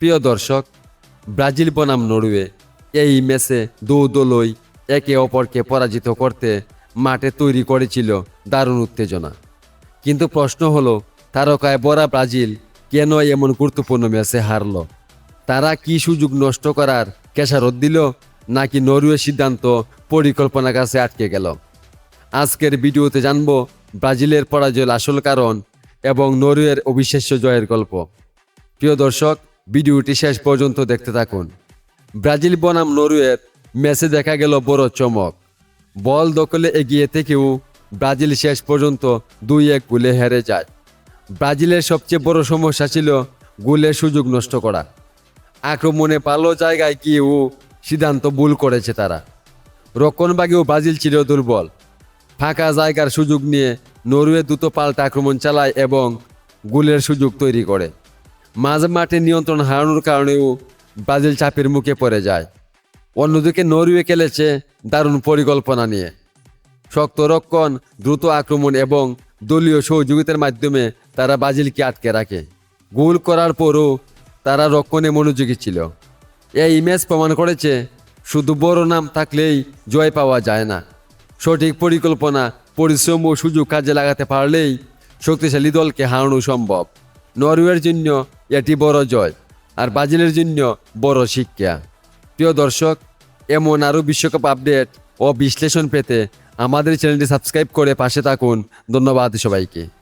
প্রিয় দর্শক, ব্রাজিল বনাম নরওয়ে এই ম্যাচে দলই একে অপরকে পরাজিত করতে মাঠে তৈরি করেছিল দারুণ উত্তেজনা। কিন্তু প্রশ্ন হলো, তারকায় ভরা ব্রাজিল কেন এমন গুরুত্বপূর্ণ ম্যাচে হারল? তারা কি সুযোগ নষ্ট করার খেসারত দিল, নাকি নরওয়ের সিদ্ধান্ত পরিকল্পনার কাছে আটকে গেল? আজকের ভিডিওতে জানব ব্রাজিলের পরাজয়ের আসল কারণ এবং নরওয়ের অবিশ্বাস্য জয়ের গল্প। প্রিয় দর্শক, ভিডিওটি শেষ পর্যন্ত দেখতে থাকুন। ব্রাজিল বনাম নরওয়ের ম্যাচে দেখা গেল বড় চমক। বল দখলে এগিয়ে থেকেও ব্রাজিল শেষ পর্যন্ত 2-1 গোলে হেরে যায়। ব্রাজিলের সবচেয়ে বড় সমস্যা ছিল গোলের সুযোগ নষ্ট করা। আক্রমণে ভালো জায়গায় গিয়েও সিদ্ধান্ত ভুল করেছে তারা। রক্ষণভাগেও ব্রাজিল ছিল দুর্বল। ফাঁকা জায়গার সুযোগ নিয়ে নরওয়ে দ্রুত পাল্টা আক্রমণ চালায় এবং গোলের সুযোগ তৈরি করে। মাঝ মাঠে নিয়ন্ত্রণ হারানোর কারণেও ব্রাজিল চাপের মুখে পড়ে যায়। অন্যদিকে নরওয়ে খেলেছে দারুণ পরিকল্পনা নিয়ে। শক্ত রক্ষণ, দ্রুত আক্রমণ এবং দলীয় সহযোগিতার মাধ্যমে তারা ব্রাজিলকে আটকে রাখে। গোল করার পরও তারা রক্ষণে মনোযোগী ছিল। এই ম্যাচ প্রমাণ করেছে শুধু বড় নাম থাকলেই জয় পাওয়া যায় না। সঠিক পরিকল্পনা, পরিশ্রম ও সুযোগ কাজে লাগাতে পারলেই শক্তিশালী দলকে হারানো সম্ভব। নরওয়ের জন্য এটি বড় জয়, আর ব্রাজিলের জন্য বড় শিক্ষা। প্রিয় দর্শক, এমন আরও বিশ্বকাপ আপডেট ও বিশ্লেষণ পেতে আমাদের চ্যানেলটি সাবস্ক্রাইব করে পাশে থাকুন। ধন্যবাদ সবাইকে।